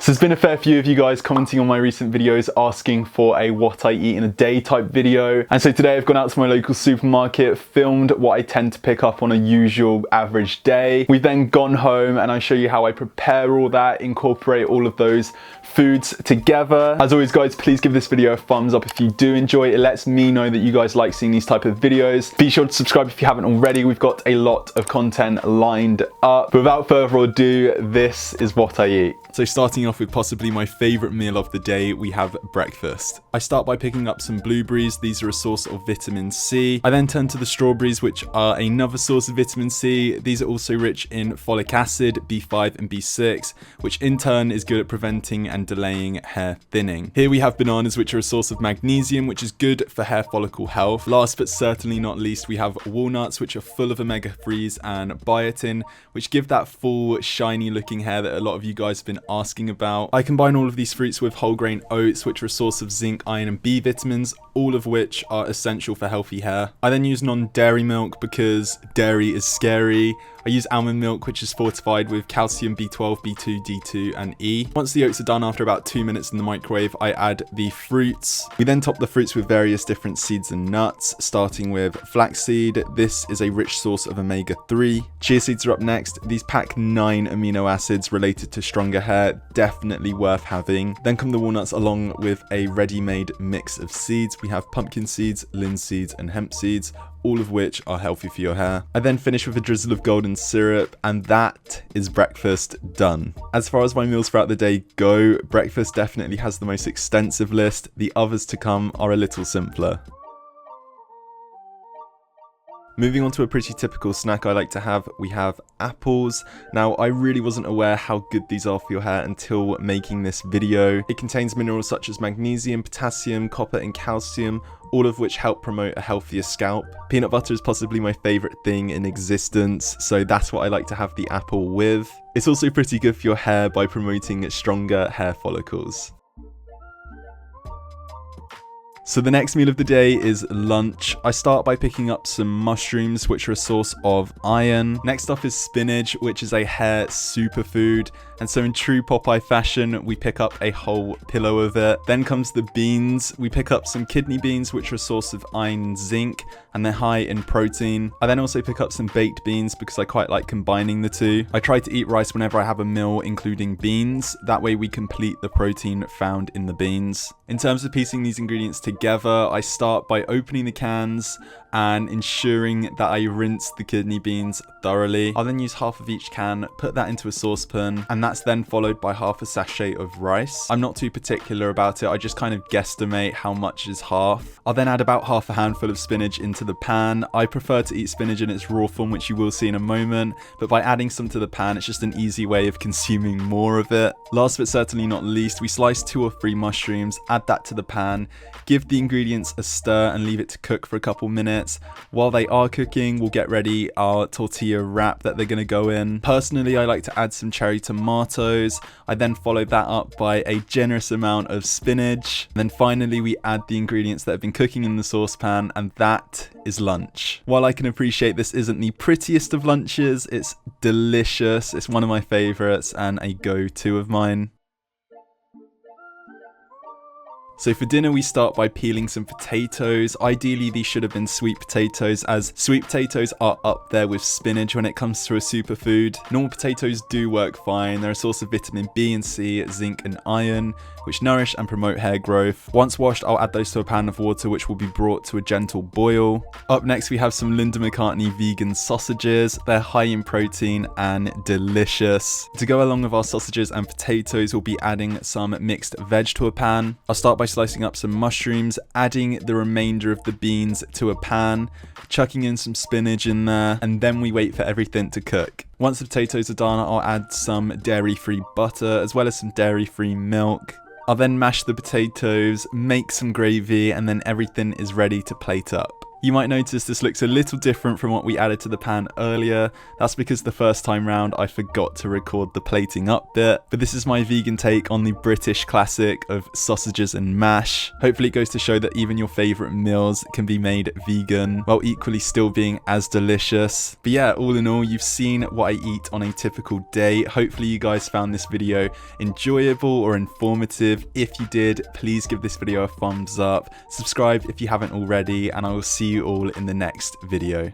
So there's been a fair few of you guys commenting on my recent videos asking for a what I eat in a day type video. And so today I've gone out to my local supermarket, filmed what I tend to pick up on a usual average day. We've then gone home and I show you how I prepare all that, incorporate all of those foods together. As always guys, please give this video a thumbs up if you do enjoy it. It lets me know that you guys like seeing these type of videos. Be sure to subscribe if you haven't already. We've got a lot of content lined up. But without further ado, this is what I eat. So starting off with possibly my favorite meal of the day, we have breakfast. I start by picking up some blueberries. These are a source of vitamin C. I then turn to the strawberries, which are another source of vitamin C. These are also rich in folic acid, B5 and B6, which in turn is good at preventing and delaying hair thinning. Here we have bananas, which are a source of magnesium, which is good for hair follicle health. Last but certainly not least, we have walnuts, which are full of omega-3s and biotin, which give that full, shiny looking hair that a lot of you guys have been asking about. I combine all of these fruits with whole grain oats, which are a source of zinc, iron and B vitamins, all of which are essential for healthy hair. I then use non-dairy milk because dairy is scary. I use almond milk, which is fortified with calcium, B12, B2, D2 and E. Once the oats are done after about 2 minutes in the microwave, I add the fruits. We then top the fruits with various different seeds and nuts, starting with flaxseed. This is a rich source of omega-3. Chia seeds are up next. These pack 9 amino acids related to stronger hair, definitely worth having. Then come the walnuts along with a ready-made mix of seeds. We have pumpkin seeds, linseeds and hemp seeds, all of which are healthy for your hair. I then finish with a drizzle of golden syrup, and that is breakfast done. As far as my meals throughout the day go, breakfast definitely has the most extensive list. The others to come are a little simpler. Moving on to a pretty typical snack I like to have, we have apples. Now, I really wasn't aware how good these are for your hair until making this video. It contains minerals such as magnesium, potassium, copper and calcium, all of which help promote a healthier scalp. Peanut butter is possibly my favorite thing in existence, so that's what I like to have the apple with. It's also pretty good for your hair by promoting stronger hair follicles. So the next meal of the day is lunch. I start by picking up some mushrooms, which are a source of iron. Next up is spinach, which is a hair superfood. And so in true Popeye fashion, we pick up a whole pillow of it. Then comes the beans. We pick up some kidney beans, which are a source of iron and zinc, and they're high in protein. I then also pick up some baked beans because I quite like combining the two. I try to eat rice whenever I have a meal, including beans. That way we complete the protein found in the beans. In terms of piecing these ingredients together, I start by opening the cans and ensuring that I rinse the kidney beans thoroughly. I'll then use half of each can, put that into a saucepan, and that's then followed by half a sachet of rice. I'm not too particular about it, I just kind of guesstimate how much is half. I'll then add about half a handful of spinach into the pan. I prefer to eat spinach in its raw form, which you will see in a moment, but by adding some to the pan, it's just an easy way of consuming more of it. Last but certainly not least, we slice 2 or 3 mushrooms, add that to the pan, give the ingredients a stir and leave it to cook for a couple minutes. While they are cooking, we'll get ready our tortilla wrap that they're going to go in. Personally, I like to add some cherry tomatoes. I then follow that up by a generous amount of spinach. And then finally, we add the ingredients that have been cooking in the saucepan, and that is lunch. While I can appreciate this isn't the prettiest of lunches, it's delicious. It's one of my favorites and a go-to of mine. So for dinner, we start by peeling some potatoes. Ideally, these should have been sweet potatoes, as sweet potatoes are up there with spinach when it comes to a superfood. Normal potatoes do work fine. They're a source of vitamin B and C, zinc and iron, which nourish and promote hair growth. Once washed, I'll add those to a pan of water, which will be brought to a gentle boil. Up next, we have some Linda McCartney vegan sausages. They're high in protein and delicious. To go along with our sausages and potatoes, we'll be adding some mixed veg to a pan. I'll start by slicing up some mushrooms, adding the remainder of the beans to a pan, chucking in some spinach in there, and then we wait for everything to cook. Once the potatoes are done, I'll add some dairy-free butter as well as some dairy-free milk. I'll then mash the potatoes, make some gravy, and then everything is ready to plate up. You might notice this looks a little different from what we added to the pan earlier. That's because the first time round I forgot to record the plating up bit, but this is my vegan take on the British classic of sausages and mash. Hopefully it goes to show that even your favourite meals can be made vegan while equally still being as delicious. But yeah, all in all, you've seen what I eat on a typical day. Hopefully you guys found this video enjoyable or informative. If you did, please give this video a thumbs up, subscribe if you haven't already, and I will see you all in the next video.